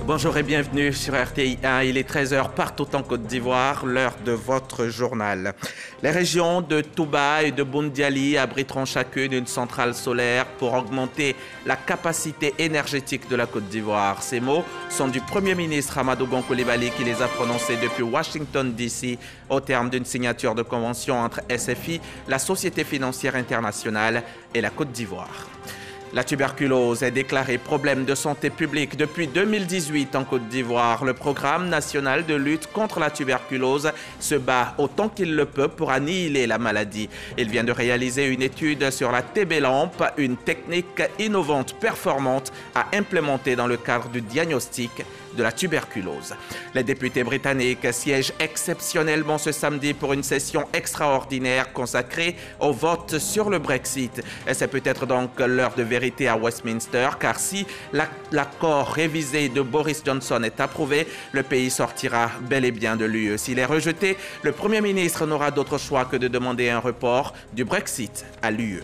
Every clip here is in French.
Bonjour et bienvenue sur RTI 1. Il est 13 h partout en Côte d'Ivoire, l'heure de votre journal. Les régions de Touba et de Boundiali abriteront chacune une centrale solaire pour augmenter la capacité énergétique de la Côte d'Ivoire. Ces mots sont du Premier ministre Amadou Gon Coulibaly qui les a prononcés depuis Washington DC au terme d'une signature de convention entre SFI, la Société financière internationale et la Côte d'Ivoire. La tuberculose est déclarée problème de santé publique depuis 2018 en Côte d'Ivoire. Le programme national de lutte contre la tuberculose se bat autant qu'il le peut pour annihiler la maladie. Il vient de réaliser une étude sur la TB-lampe, une technique innovante, performante à implémenter dans le cadre du diagnostic de la tuberculose. Les députés britanniques siègent exceptionnellement ce samedi pour une session extraordinaire consacrée au vote sur le Brexit. Et c'est peut-être donc l'heure de vérité à Westminster, car si l'accord révisé de Boris Johnson est approuvé, le pays sortira bel et bien de l'UE. S'il est rejeté, le Premier ministre n'aura d'autre choix que de demander un report du Brexit à l'UE.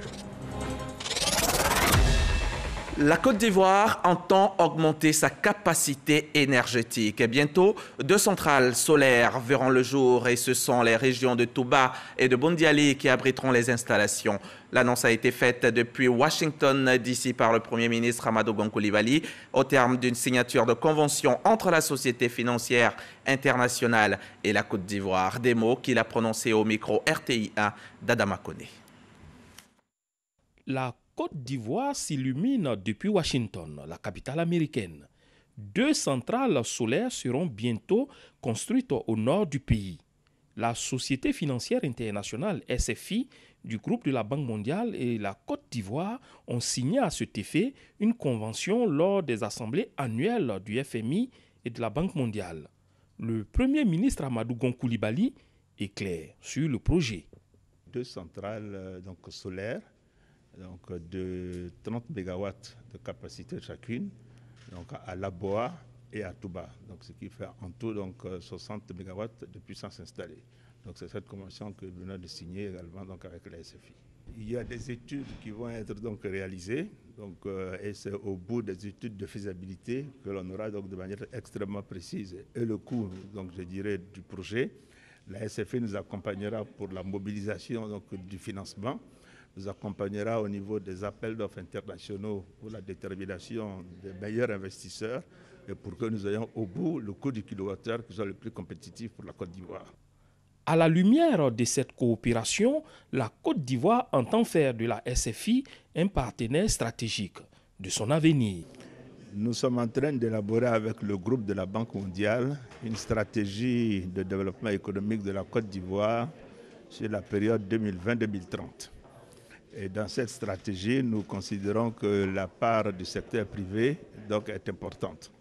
La Côte d'Ivoire entend augmenter sa capacité énergétique. Et bientôt, 2 centrales solaires verront le jour et ce sont les régions de Touba et de Boundiali qui abriteront les installations. L'annonce a été faite depuis Washington DC par le Premier ministre Amadou Gon Coulibaly au terme d'une signature de convention entre la Société financière internationale et la Côte d'Ivoire. Des mots qu'il a prononcés au micro RTI 1 d'Adama Koné. La Côte d'Ivoire s'illumine depuis Washington, la capitale américaine. 2 centrales solaires seront bientôt construites au nord du pays. La Société financière internationale SFI du groupe de la Banque mondiale et la Côte d'Ivoire ont signé à cet effet une convention lors des assemblées annuelles du FMI et de la Banque mondiale. Le Premier ministre Amadou Gon Coulibaly est clair sur le projet. 2 centrales solaires de 30 MW de capacité chacune, à Laboa et à Touba, ce qui fait en tout 60 MW de puissance installée. C'est cette convention que nous venons de signer également avec la SFI. Il y a des études qui vont être réalisées, et c'est au bout des études de faisabilité que l'on aura de manière extrêmement précise et le coût, je dirais, du projet. La SFI nous accompagnera pour la mobilisation du financement, nous accompagnera au niveau des appels d'offres internationaux pour la détermination des meilleurs investisseurs et pour que nous ayons au bout le coût du kilowattheure qui soit le plus compétitif pour la Côte d'Ivoire. À la lumière de cette coopération, la Côte d'Ivoire entend faire de la SFI un partenaire stratégique de son avenir. Nous sommes en train d'élaborer avec le groupe de la Banque mondiale une stratégie de développement économique de la Côte d'Ivoire sur la période 2020-2030. Et dans cette stratégie, nous considérons que la part du secteur privé est importante.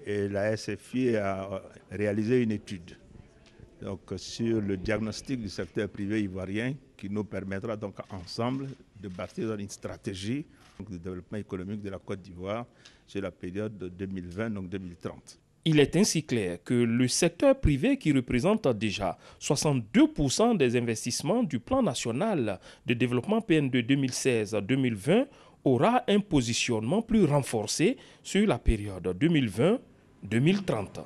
Et la SFI a réalisé une étude sur le diagnostic du secteur privé ivoirien qui nous permettra ensemble de bâtir une stratégie de développement économique de la Côte d'Ivoire sur la période 2020-2030. Il est ainsi clair que le secteur privé, qui représente déjà 62% des investissements du plan national de développement PN2 2016-2020, aura un positionnement plus renforcé sur la période 2020-2030.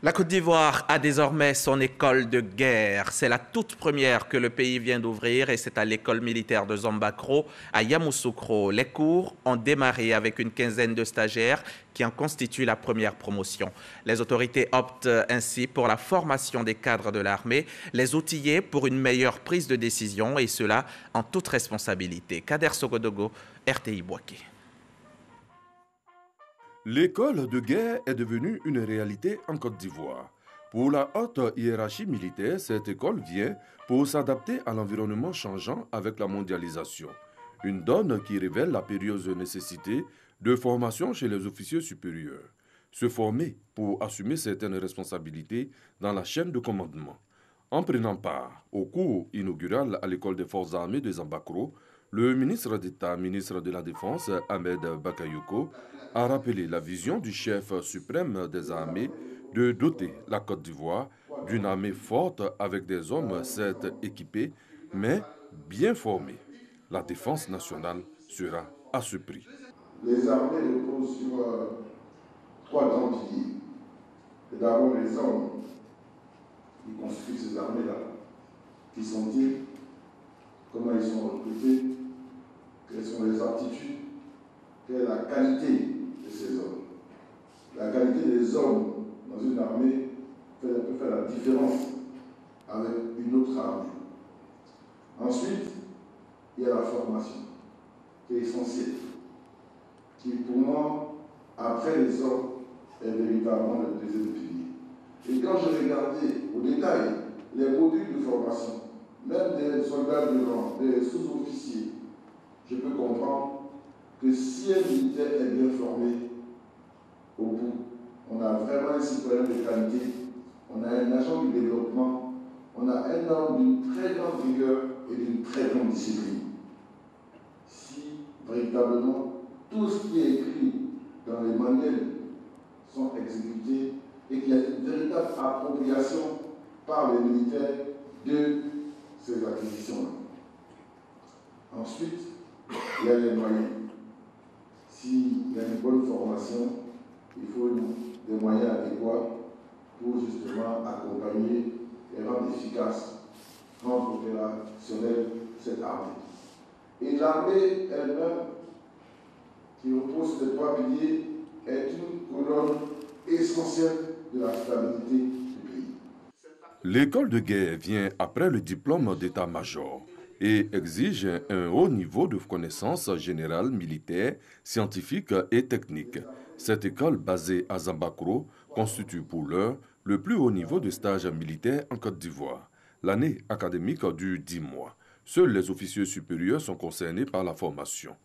La Côte d'Ivoire a désormais son école de guerre. C'est la toute première que le pays vient d'ouvrir et c'est à l'école militaire de Zambakro, à Yamoussoukro. Les cours ont démarré avec une quinzaine de stagiaires qui en constituent la première promotion. Les autorités optent ainsi pour la formation des cadres de l'armée, les outiller pour une meilleure prise de décision et cela en toute responsabilité. Kader Sogodogo, RTI Boaké. L'école de guerre est devenue une réalité en Côte d'Ivoire. Pour la haute hiérarchie militaire, cette école vient pour s'adapter à l'environnement changeant avec la mondialisation. Une donne qui révèle la périlleuse nécessité de formation chez les officiers supérieurs. Se former pour assumer certaines responsabilités dans la chaîne de commandement. En prenant part au cours inaugural à l'école des forces armées de Zambakro, le ministre d'État, ministre de la Défense, Ahmed Bakayoko, a rappelé la vision du chef suprême des armées de doter la Côte d'Ivoire d'une armée forte avec des hommes certes équipés, mais bien formés. La défense nationale sera à ce prix. Les armées reposent sur trois grands piliers. Et d'abord les hommes qui constituent ces armées-là. Qui sont-ils? Comment ils sont recrutés? Quelles sont les aptitudes? Quelle est la qualité de ces hommes? La qualité des hommes dans une armée peut faire la différence avec une autre armée. Ensuite, il y a la formation, qui est essentielle, qui pour moi, après les hommes, est véritablement le deuxième pilier. Et quand je regardais au détail les modules de formation, même des soldats de rang, des sous-officiers, je peux comprendre que si un militaire est bien formé, au bout, on a vraiment un citoyen de qualité, on a un agent du développement, on a un homme d'une très grande rigueur et d'une très grande discipline. Si véritablement tout ce qui est écrit dans les manuels sont exécutés et qu'il y a une véritable appropriation par les militaires de ces acquisitions-là. Ensuite, il y a les moyens. S'il y a une bonne formation, il faut des moyens adéquats pour justement accompagner et rendre efficace, rendre opérationnelle cette armée. Et l'armée elle-même, qui repose sur les trois piliers, est une colonne essentielle de la stabilité du pays. L'école de guerre vient après le diplôme d'état-major et exige un haut niveau de connaissances générales, militaires, scientifiques et techniques. Cette école basée à Zambakro constitue pour l'heure le plus haut niveau de stage militaire en Côte d'Ivoire. L'année académique dure 10 mois. Seuls les officiers supérieurs sont concernés par la formation.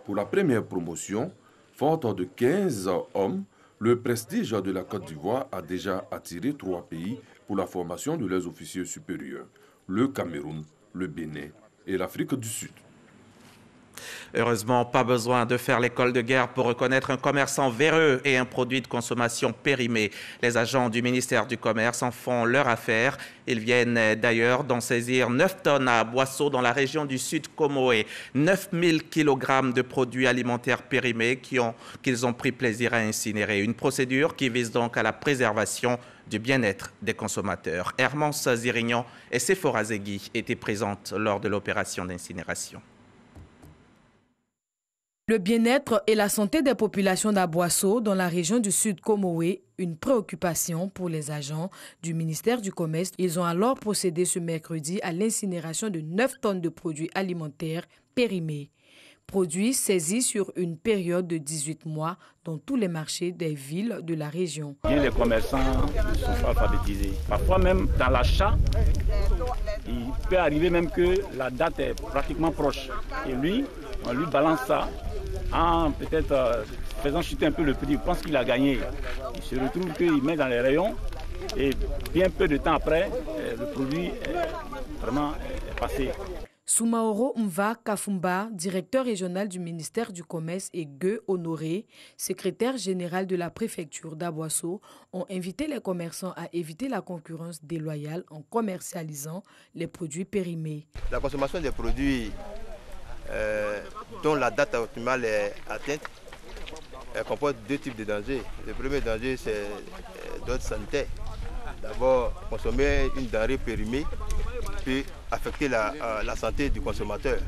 Pour la première promotion, forte de 15 hommes, le prestige de la Côte d'Ivoire a déjà attiré 3 pays pour la formation de leurs officiers supérieurs: le Cameroun, le Bénin et l'Afrique du Sud. Heureusement, pas besoin de faire l'école de guerre pour reconnaître un commerçant véreux et un produit de consommation périmé. Les agents du ministère du Commerce en font leur affaire. Ils viennent d'ailleurs d'en saisir 9 tonnes à Boisseau dans la région du Sud Comoé. 9000 kg de produits alimentaires périmés qu'ils ont pris plaisir à incinérer. Une procédure qui vise donc à la préservation du bien-être des consommateurs. Hermance Zirignon et Sephora Zegui étaient présentes lors de l'opération d'incinération. Le bien-être et la santé des populations d'Aboisseau dans la région du Sud Comoé, une préoccupation pour les agents du ministère du Commerce. Ils ont alors procédé ce mercredi à l'incinération de 9 tonnes de produits alimentaires périmés. Produits saisis sur une période de 18 mois dans tous les marchés des villes de la région. Les commerçants ne sont pas alphabétisés. Parfois même dans l'achat, il peut arriver même que la date est pratiquement proche. Et lui, on lui balance ça en peut-être faisant chuter un peu le prix. Il pense qu'il a gagné. Il se retrouve qu'il met dans les rayons et bien peu de temps après, le produit est vraiment passé. Soumaoro Mva Kafumba, directeur régional du ministère du Commerce, et Gueux Honoré, secrétaire général de la préfecture d'Aboisseau, ont invité les commerçants à éviter la concurrence déloyale en commercialisant les produits périmés. La consommation des produits dont la date optimale est atteinte comporte 2 types de dangers. Le premier danger, c'est d'ordre sanitaire. D'abord, consommer une denrée périmée peut affecter la santé du consommateur.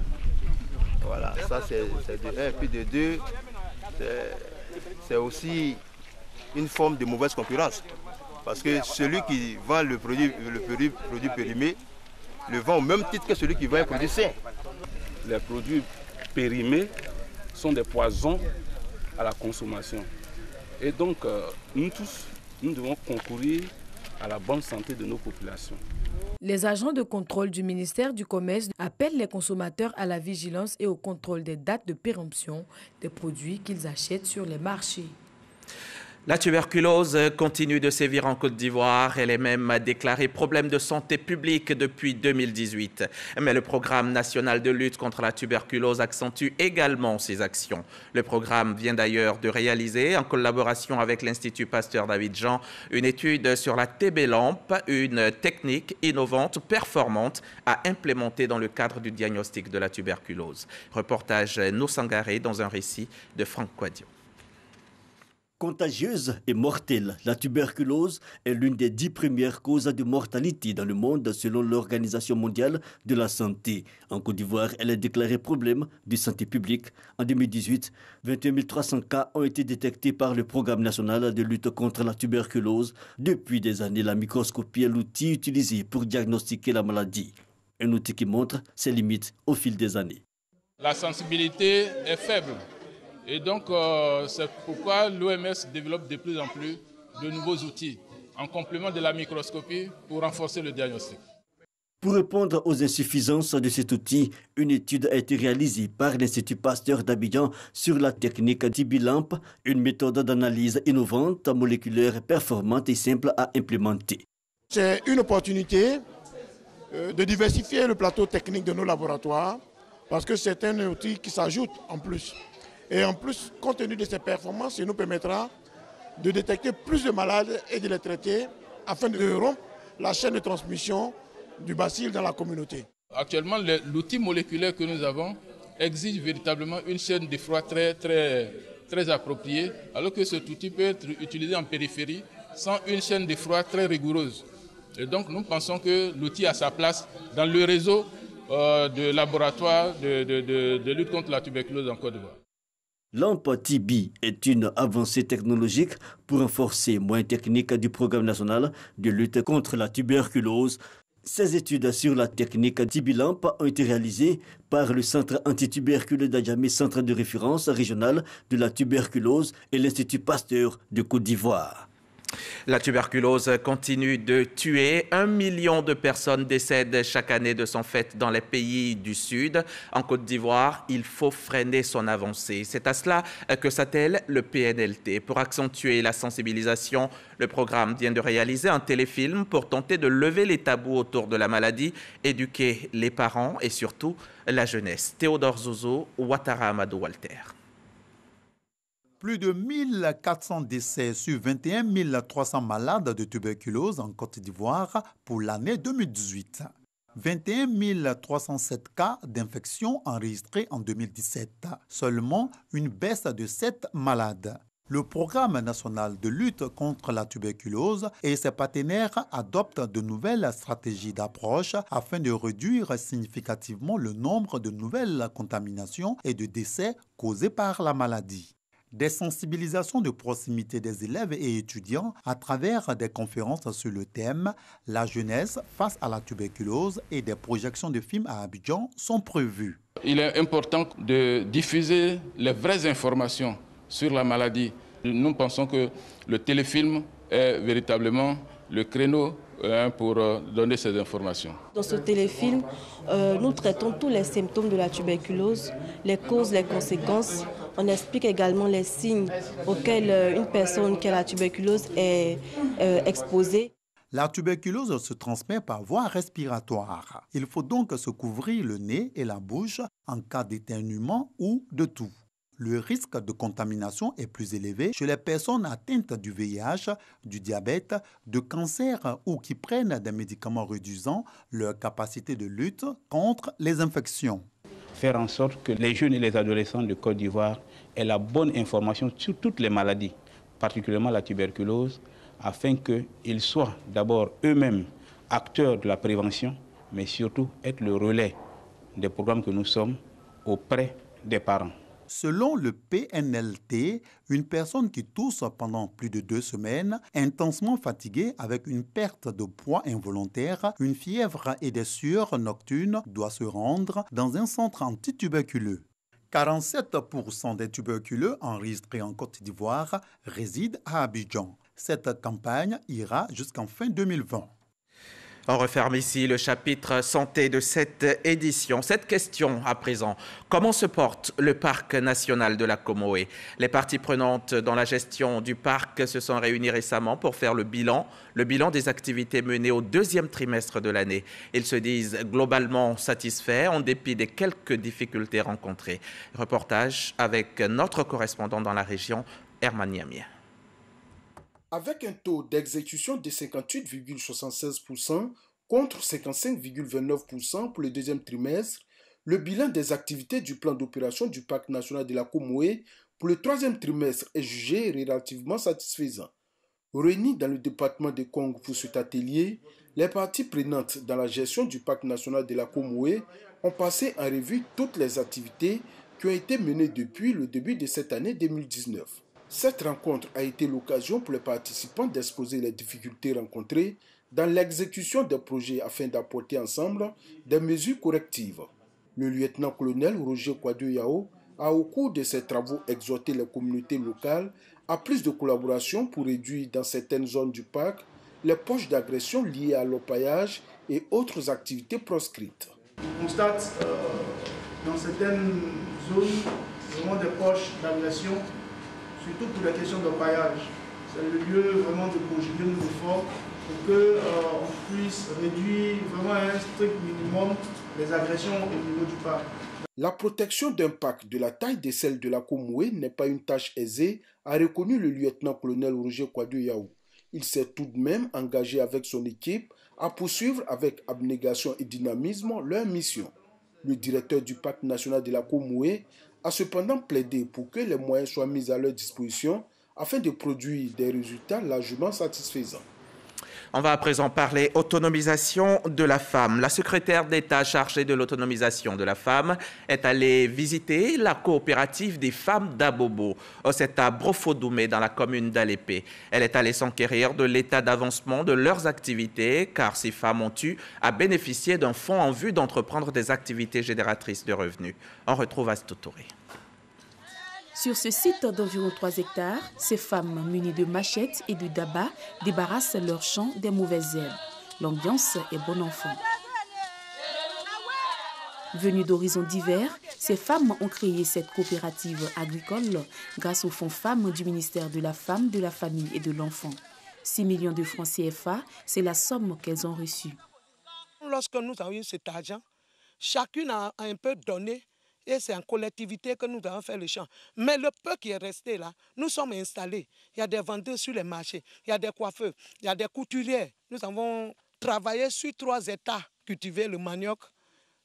Voilà, ça c'est de 1. Puis de 2, c'est aussi une forme de mauvaise concurrence. Parce que celui qui vend le produit périmé le vend au même titre que celui qui vend un produit sain. Les produits périmés sont des poisons à la consommation. Et donc, nous tous, nous devons concourir à la bonne santé de nos populations. Les agents de contrôle du ministère du Commerce appellent les consommateurs à la vigilance et au contrôle des dates de péremption des produits qu'ils achètent sur les marchés. La tuberculose continue de sévir en Côte d'Ivoire. Elle est même déclarée problème de santé publique depuis 2018. Mais le programme national de lutte contre la tuberculose accentue également ses actions. Le programme vient d'ailleurs de réaliser, en collaboration avec l'Institut Pasteur d'Abidjan, une étude sur la TB-lampe, une technique innovante, performante à implémenter dans le cadre du diagnostic de la tuberculose. Reportage No Sangaré dans un récit de Franck Quadio. Contagieuse et mortelle, la tuberculose est l'une des 10 premières causes de mortalité dans le monde selon l'Organisation mondiale de la santé. En Côte d'Ivoire, elle est déclarée problème de santé publique. En 2018, 21 300 cas ont été détectés par le Programme national de lutte contre la tuberculose. Depuis des années, la microscopie est l'outil utilisé pour diagnostiquer la maladie. Un outil qui montre ses limites au fil des années. La sensibilité est faible. Et donc, c'est pourquoi l'OMS développe de plus en plus de nouveaux outils en complément de la microscopie pour renforcer le diagnostic. Pour répondre aux insuffisances de cet outil, une étude a été réalisée par l'Institut Pasteur d'Abidjan sur la technique TB-LAMP, une méthode d'analyse innovante, moléculaire, performante et simple à implémenter. C'est une opportunité de diversifier le plateau technique de nos laboratoires parce que c'est un outil qui s'ajoute en plus. Et en plus, compte tenu de ces performances, il nous permettra de détecter plus de malades et de les traiter afin de rompre la chaîne de transmission du bacille dans la communauté. Actuellement, l'outil moléculaire que nous avons exige véritablement une chaîne de froid très appropriée, alors que cet outil peut être utilisé en périphérie sans une chaîne de froid très rigoureuse. Et donc, nous pensons que l'outil a sa place dans le réseau de laboratoires de lutte contre la tuberculose en Côte d'Ivoire. LAMP-TB est une avancée technologique pour renforcer les moyens techniques du Programme national de lutte contre la tuberculose. Ces études sur la technique TB-LAMP ont été réalisées par le Centre antituberculeux d'Adjamé, centre de référence régional de la tuberculose et l'Institut Pasteur de Côte d'Ivoire. La tuberculose continue de tuer. 1 million de personnes décèdent chaque année de son fait dans les pays du Sud. En Côte d'Ivoire, il faut freiner son avancée. C'est à cela que s'attelle le PNLT. Pour accentuer la sensibilisation, le programme vient de réaliser un téléfilm pour tenter de lever les tabous autour de la maladie, éduquer les parents et surtout la jeunesse. Théodore Zozo, Ouattara Amadou Walter. Plus de 1400 décès sur 21 300 malades de tuberculose en Côte d'Ivoire pour l'année 2018. 21 307 cas d'infection enregistrés en 2017. Seulement une baisse de 7 malades. Le Programme national de lutte contre la tuberculose et ses partenaires adoptent de nouvelles stratégies d'approche afin de réduire significativement le nombre de nouvelles contaminations et de décès causés par la maladie. Des sensibilisations de proximité des élèves et étudiants à travers des conférences sur le thème « La jeunesse face à la tuberculose » et des projections de films à Abidjan sont prévues. Il est important de diffuser les vraies informations sur la maladie. Nous pensons que le téléfilm est véritablement le créneau pour donner ces informations. Dans ce téléfilm, nous traitons tous les symptômes de la tuberculose, les causes, les conséquences. On explique également les signes auxquels une personne qui a la tuberculose est exposée. La tuberculose se transmet par voie respiratoire. Il faut donc se couvrir le nez et la bouche en cas d'éternuement ou de toux. Le risque de contamination est plus élevé chez les personnes atteintes du VIH, du diabète, de cancer ou qui prennent des médicaments réduisant leur capacité de lutte contre les infections. Faire en sorte que les jeunes et les adolescents de Côte d'Ivoire aient la bonne information sur toutes les maladies, particulièrement la tuberculose, afin qu'ils soient d'abord eux-mêmes acteurs de la prévention, mais surtout être le relais des programmes que nous sommes auprès des parents. Selon le PNLT, une personne qui tousse pendant plus de 2 semaines, intensement fatiguée avec une perte de poids involontaire, une fièvre et des sueurs nocturnes doit se rendre dans un centre antituberculeux. 47% des tuberculeux enregistrés en Côte d'Ivoire résident à Abidjan. Cette campagne ira jusqu'en fin 2020. On referme ici le chapitre santé de cette édition. Cette question à présent, comment se porte le parc national de la Comoé? Les parties prenantes dans la gestion du parc se sont réunies récemment pour faire le bilan des activités menées au 2e trimestre de l'année. Ils se disent globalement satisfaits en dépit des quelques difficultés rencontrées. Reportage avec notre correspondant dans la région, Herman Niamia. Avec un taux d'exécution de 58,76% contre 55,29% pour le 2e trimestre, le bilan des activités du plan d'opération du Parc national de la Comoé pour le troisième trimestre est jugé relativement satisfaisant. Réunis dans le département de Kong pour cet atelier, les parties prenantes dans la gestion du parc national de la Comoé ont passé en revue toutes les activités qui ont été menées depuis le début de cette année 2019. Cette rencontre a été l'occasion pour les participants d'exposer les difficultés rencontrées dans l'exécution des projets afin d'apporter ensemble des mesures correctives. Le lieutenant-colonel Roger Kwadwo-Yao a au cours de ses travaux exhorté les communautés locales à plus de collaboration pour réduire dans certaines zones du parc les poches d'agression liées à l'orpaillage et autres activités proscrites. On constate dans certaines zones vraiment des poches d'agression, surtout pour les questions d'orpaillage. C'est le lieu vraiment de conjuguer nos efforts pour qu'on puisse réduire vraiment à un strict minimum les agressions au niveau du parc. La protection d'un parc de la taille de celle de la Comoé n'est pas une tâche aisée, a reconnu le lieutenant-colonel Roger Kwadwo-Yao. Il s'est tout de même engagé avec son équipe à poursuivre avec abnégation et dynamisme leur mission. Le directeur du parc national de la Comoé a cependant plaidé pour que les moyens soient mis à leur disposition afin de produire des résultats largement satisfaisants. On va à présent parler autonomisation de la femme. La secrétaire d'État chargée de l'autonomisation de la femme est allée visiter la coopérative des femmes d'Abobo. C'est à Brofodoumé, dans la commune d'Alépé. Elle est allée s'enquérir de l'état d'avancement de leurs activités, car ces femmes ont eu à bénéficier d'un fonds en vue d'entreprendre des activités génératrices de revenus. On retrouve Astou Touré. Sur ce site d'environ 3 hectares, ces femmes munies de machettes et de dabas débarrassent leurs champs des mauvaises herbes. L'ambiance est bon enfant. Venues d'horizons divers, ces femmes ont créé cette coopérative agricole grâce au fonds femmes du ministère de la Femme, de la Famille et de l'Enfant. 6 millions de francs CFA, c'est la somme qu'elles ont reçue. Lorsque nous avons eu cet argent, chacune a un peu donné. Et c'est en collectivité que nous avons fait le champ. Mais le peu qui est resté là, nous sommes installés. Il y a des vendeurs sur les marchés, il y a des coiffeurs, il y a des couturières. Nous avons travaillé sur 3 hectares, cultiver le manioc,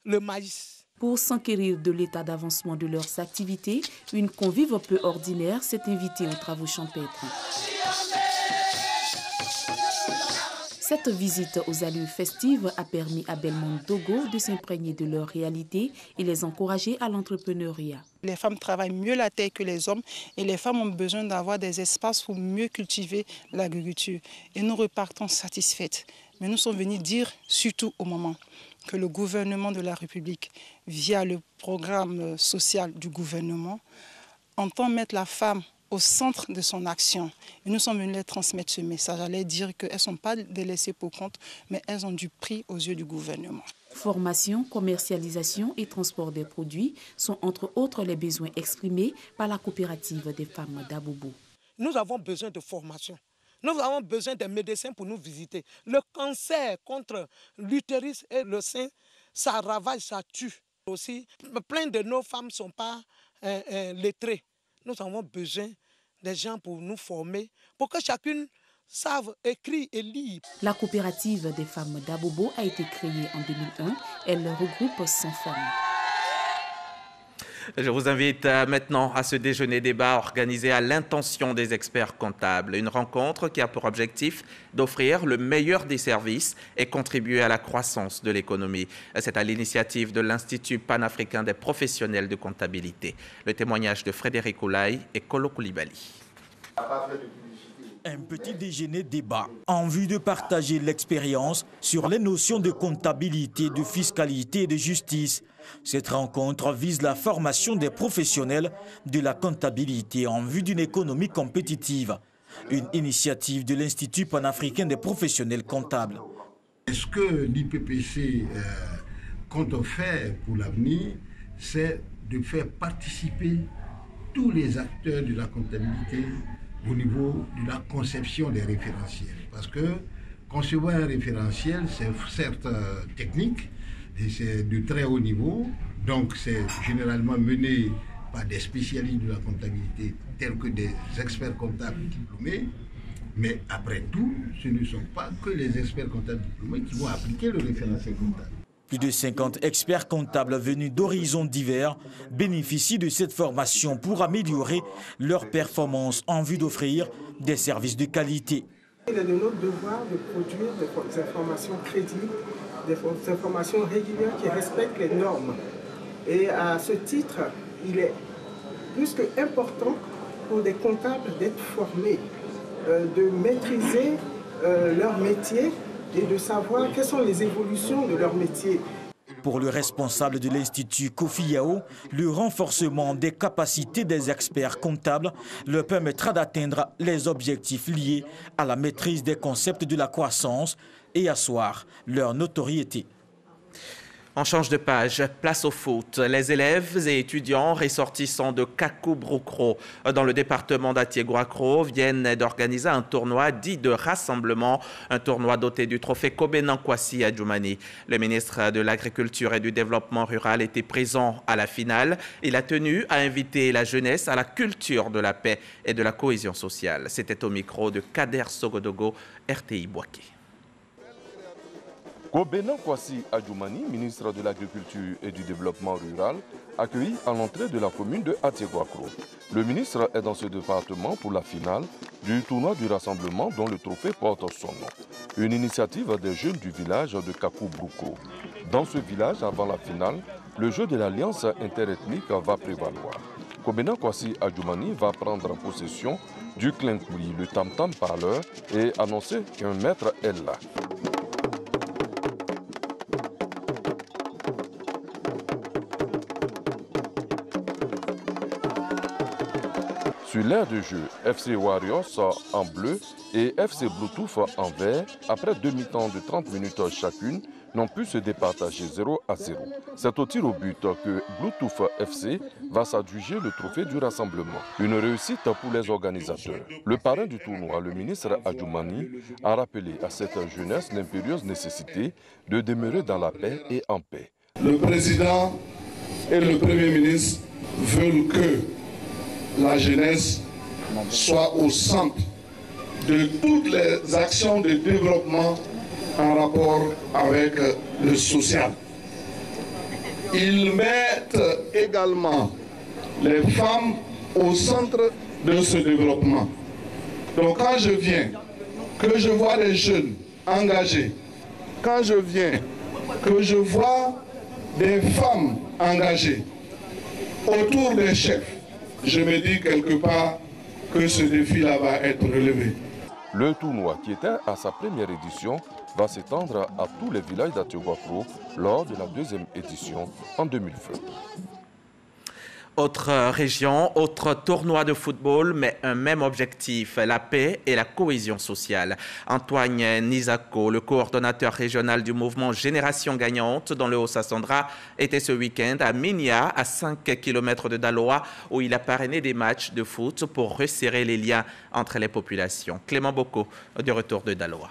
le maïs. Pour s'enquérir de l'état d'avancement de leurs activités, une convive peu ordinaire s'est invitée aux travaux champêtres. Cette visite aux allures festives a permis à Belmont Dogo de s'imprégner de leur réalité et les encourager à l'entrepreneuriat. Les femmes travaillent mieux la terre que les hommes et les femmes ont besoin d'avoir des espaces pour mieux cultiver l'agriculture. Et nous repartons satisfaites. Mais nous sommes venus dire, surtout au moment, que le gouvernement de la République, via le programme social du gouvernement, entend mettre la femme au centre de son action. Et nous sommes venus leur transmettre ce message, à leur dire qu'elles ne sont pas délaissées pour compte, mais elles ont du prix aux yeux du gouvernement. Formation, commercialisation et transport des produits sont entre autres les besoins exprimés par la coopérative des femmes d'Abobo. Nous avons besoin de formation. Nous avons besoin des médecins pour nous visiter. Le cancer contre l'utérus et le sein, ça ravage, ça tue. Aussi, plein de nos femmes ne sont pas lettrées. Nous avons besoin des gens pour nous former, pour que chacune sache écrire et lire. La coopérative des femmes d'Abobo a été créée en 2001. Elle regroupe 100 femmes. Je vous invite maintenant à ce déjeuner débat organisé à l'intention des experts comptables. Une rencontre qui a pour objectif d'offrir le meilleur des services et contribuer à la croissance de l'économie. C'est à l'initiative de l'Institut panafricain des professionnels de comptabilité. Le témoignage de Frédéric Oulaï et Kolo Koulibaly. Un petit déjeuner débat en vue de partager l'expérience sur les notions de comptabilité, de fiscalité et de justice. Cette rencontre vise la formation des professionnels de la comptabilité en vue d'une économie compétitive. Une initiative de l'Institut panafricain des professionnels comptables. Ce que l'IPPC compte faire pour l'avenir, c'est de faire participer tous les acteurs de la comptabilité au niveau de la conception des référentiels. Parce que concevoir un référentiel, c'est certes technique, et c'est de très haut niveau, donc c'est généralement mené par des spécialistes de la comptabilité tels que des experts comptables diplômés, mais après tout, ce ne sont pas que les experts comptables diplômés qui vont appliquer le référentiel comptable. Plus de 50 experts comptables venus d'horizons divers bénéficient de cette formation pour améliorer leurs performances en vue d'offrir des services de qualité. Il est de notre devoir de produire des informations crédibles, des informations régulières qui respectent les normes. Et à ce titre, il est plus qu'important pour des comptables d'être formés, de maîtriser leur métier et de savoir quelles sont les évolutions de leur métier. Pour le responsable de l'Institut Kofi Yao, le renforcement des capacités des experts comptables leur permettra d'atteindre les objectifs liés à la maîtrise des concepts de la croissance et asseoir leur notoriété. On change de page, place au foot. Les élèves et étudiants ressortissants de Kakou-Broukro dans le département d'Atiéguakro viennent d'organiser un tournoi dit de rassemblement, un tournoi doté du trophée Kobenan Kwasi Adjoumani. Le ministre de l'Agriculture et du Développement rural était présent à la finale. Il a tenu à inviter la jeunesse à la culture de la paix et de la cohésion sociale. C'était au micro de Kader Sogodogo, RTI Boaké. Kobenan Kwasi Adjoumani, ministre de l'Agriculture et du Développement rural, accueilli à l'entrée de la commune de Atiéguakro. Le ministre est dans ce département pour la finale du tournoi du rassemblement dont le trophée porte son nom. Une initiative des jeunes du village de Kakou-Broukro. Dans ce village, avant la finale, le jeu de l'alliance interethnique va prévaloir. Kobenan Kwasi Adjoumani va prendre possession du Klinkoui, le tam-tam parleur, et annoncer qu'un maître est là. Sur l'aire de jeu, FC Warriors en bleu et FC Bluetooth en vert, après 2 mi-temps de 30 minutes chacune, n'ont pu se départager 0-0. C'est au tir au but que Bluetooth FC va s'adjuger le trophée du rassemblement. Une réussite pour les organisateurs. Le parrain du tournoi, le ministre Adjoumani, a rappelé à cette jeunesse l'impérieuse nécessité de demeurer dans la paix et en paix. Le président et le premier ministre veulent que la jeunesse soit au centre de toutes les actions de développement en rapport avec le social. Ils mettent également les femmes au centre de ce développement. Donc quand je viens, que je vois les jeunes engagés, quand je viens, que je vois des femmes engagées autour des chefs, je me dis quelque part que ce défi-là va être relevé. Le tournoi, qui était à sa première édition, va s'étendre à tous les villages d'Atiéguakro lors de la deuxième édition en 2020. Autre région, autre tournoi de football, mais un même objectif, la paix et la cohésion sociale. Antoine Nizako, le coordonnateur régional du mouvement Génération Gagnante dans le Haut-Sassandra, était ce week-end à Minya, à 5 km de Daloa, où il a parrainé des matchs de foot pour resserrer les liens entre les populations. Clément Boko, de retour de Daloa.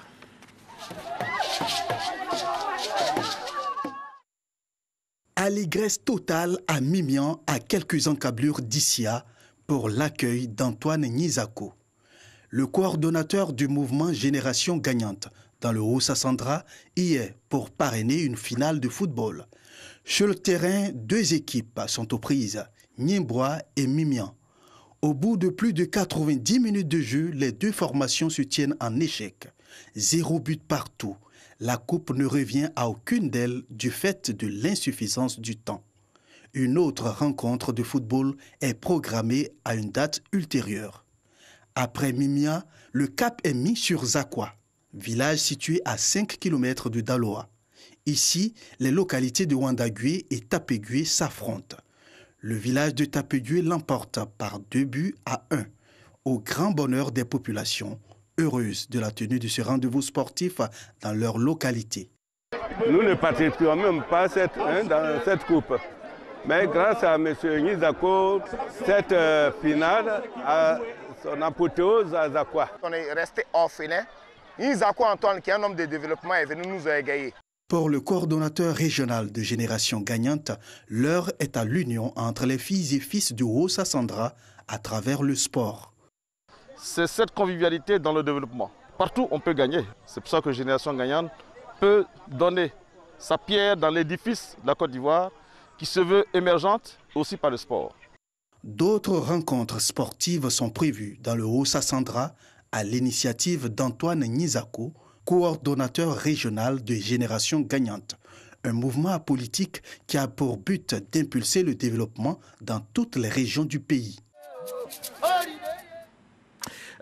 Allégresse totale à Mimian, à quelques encablures d'Issia, pour l'accueil d'Antoine Nizako. Le coordonnateur du mouvement Génération Gagnante dans le Haut-Sassandra y est pour parrainer une finale de football. Sur le terrain, 2 équipes sont aux prises, Niembois et Mimian. Au bout de plus de 90 minutes de jeu, les 2 formations se tiennent en échec. 0 but partout. La coupe ne revient à aucune d'elles du fait de l'insuffisance du temps. Une autre rencontre de football est programmée à une date ultérieure. Après Mimia, le cap est mis sur Zakwa, village situé à 5 km de Daloa. Ici, les localités de Wandagué et Tapégué s'affrontent. Le village de Tapégué l'emporte par 2-1, au grand bonheur des populations, heureuses de la tenue de ce rendez-vous sportif dans leur localité. Nous ne participerons même pas dans cette coupe. Mais grâce à M. Nizako, cette finale a son apothéose à Zakwa. On est resté orphelin. Nizako Antoine, qui est un homme de développement, est venu nous égayer. Pour le coordonnateur régional de Génération Gagnante, l'heure est à l'union entre les filles et fils du Haut-Sassandra à travers le sport. C'est cette convivialité dans le développement. Partout, on peut gagner. C'est pour ça que Génération Gagnante peut donner sa pierre dans l'édifice de la Côte d'Ivoire qui se veut émergente aussi par le sport. D'autres rencontres sportives sont prévues dans le Haut-Sassandra à l'initiative d'Antoine Nizako, coordonnateur régional de Génération Gagnante, un mouvement politique qui a pour but d'impulser le développement dans toutes les régions du pays.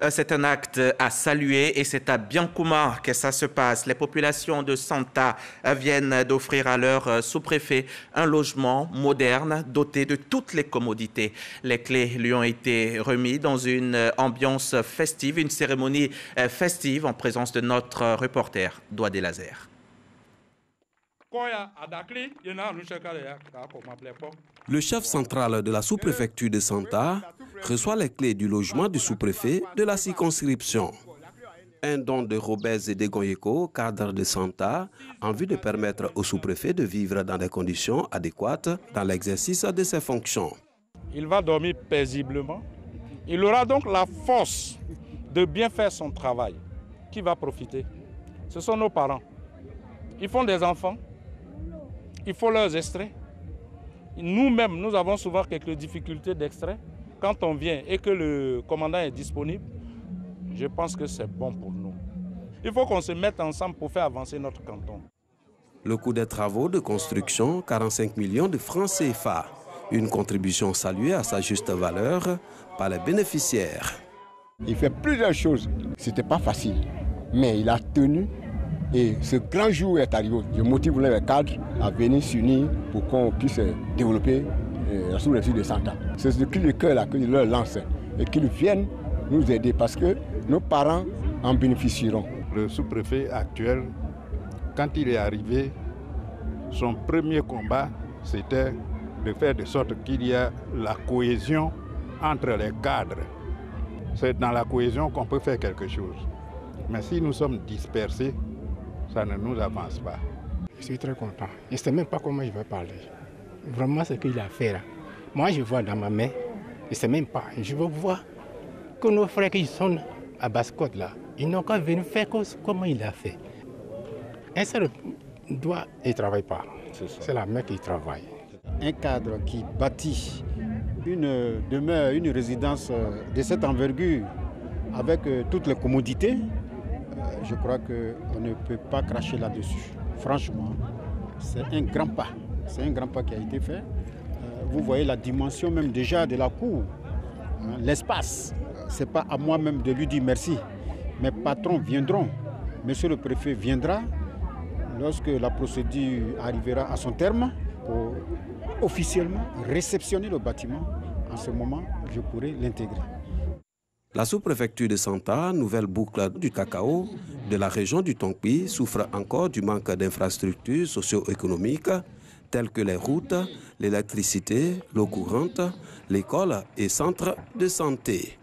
C'est un acte à saluer et c'est à Biancouma que ça se passe. Les populations de Santa viennent d'offrir à leur sous-préfet un logement moderne doté de toutes les commodités. Les clés lui ont été remises dans une ambiance festive, une cérémonie festive en présence de notre reporter Douadé Lazer. Le chef central de la sous-préfecture de Santa reçoit les clés du logement du sous-préfet de la circonscription. Un don de Robert Zédé-Goyeko, cadre de Santa, en vue de permettre au sous-préfet de vivre dans des conditions adéquates dans l'exercice de ses fonctions. Il va dormir paisiblement. Il aura donc la force de bien faire son travail. Qui va profiter? Ce sont nos parents. Ils font des enfants. Il faut leurs extraits. Nous-mêmes, nous avons souvent quelques difficultés d'extrait. Quand on vient et que le commandant est disponible, je pense que c'est bon pour nous. Il faut qu'on se mette ensemble pour faire avancer notre canton. Le coût des travaux de construction, 45 millions de francs CFA. Une contribution saluée à sa juste valeur par les bénéficiaires. Il fait plusieurs choses. Ce n'était pas facile, mais il a tenu. Et ce grand jour est arrivé. Je motive les cadres à venir s'unir pour qu'on puisse développer la sous-préfecture de Santa. C'est ce cri de cœur que je leur lance et qu'ils viennent nous aider parce que nos parents en bénéficieront. Le sous-préfet actuel, quand il est arrivé, son premier combat, c'était de faire de sorte qu'il y ait la cohésion entre les cadres. C'est dans la cohésion qu'on peut faire quelque chose. Mais si nous sommes dispersés, ça ne nous avance pas. Je suis très content. Je ne sais même pas comment je vais parler. Vraiment, ce qu'il a fait là. Moi, je vois dans ma main, je ne sais même pas. Je veux voir que nos frères qui sont à Basse-Côte là, ils n'ont qu'à venir faire comment il a fait. Un seul doigt, il ne travaille pas. C'est la main qui travaille. Un cadre qui bâtit une demeure, une résidence de cette envergure avec toutes les commodités, je crois qu'on ne peut pas cracher là-dessus. Franchement, c'est un grand pas. C'est un grand pas qui a été fait. Vous voyez la dimension même déjà de la cour, l'espace. Ce n'est pas à moi-même de lui dire merci. Mes patrons viendront. Monsieur le préfet viendra lorsque la procédure arrivera à son terme pour officiellement réceptionner le bâtiment. En ce moment, je pourrai l'intégrer. La sous-préfecture de Santa, nouvelle boucle du cacao, de la région du Tongpi, souffre encore du manque d'infrastructures socio-économiques telles que les routes, l'électricité, l'eau courante, l'école et centres de santé.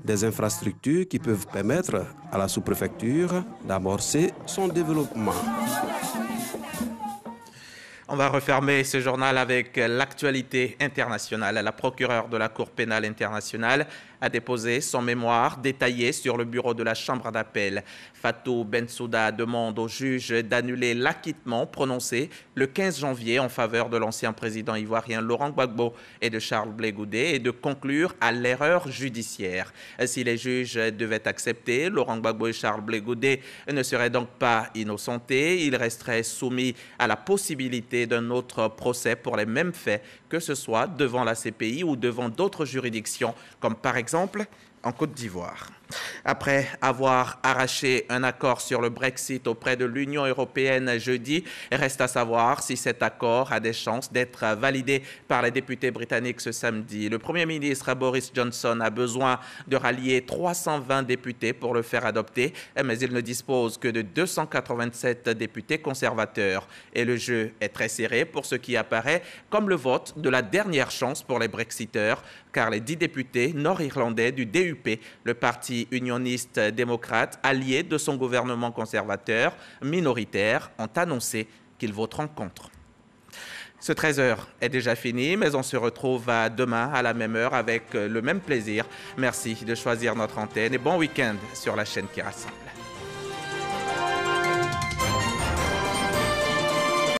Des infrastructures qui peuvent permettre à la sous-préfecture d'amorcer son développement. On va refermer ce journal avec l'actualité internationale. La procureure de la Cour pénale internationale a déposé son mémoire détaillé sur le bureau de la Chambre d'appel. Fatou Bensouda demande au juge d'annuler l'acquittement prononcé le 15 janvier en faveur de l'ancien président ivoirien Laurent Gbagbo et de Charles Blé Goudé et de conclure à l'erreur judiciaire. Si les juges devaient accepter, Laurent Gbagbo et Charles Blé Goudé ne seraient donc pas innocentés. Ils resteraient soumis à la possibilité d'un autre procès pour les mêmes faits, que ce soit devant la CPI ou devant d'autres juridictions, comme par exemple en Côte d'Ivoire. Après avoir arraché un accord sur le Brexit auprès de l'Union européenne jeudi, reste à savoir si cet accord a des chances d'être validé par les députés britanniques ce samedi. Le Premier ministre Boris Johnson a besoin de rallier 320 députés pour le faire adopter, mais il ne dispose que de 287 députés conservateurs. Et le jeu est très serré pour ce qui apparaît comme le vote de la dernière chance pour les Brexiteurs, car les 10 députés nord-irlandais du DUP, le parti unioniste démocrate, allié de son gouvernement conservateur, minoritaire, ont annoncé qu'ils voteront contre. Ce 13h est déjà fini, mais on se retrouve demain à la même heure avec le même plaisir. Merci de choisir notre antenne et bon week-end sur la chaîne qui rassemble.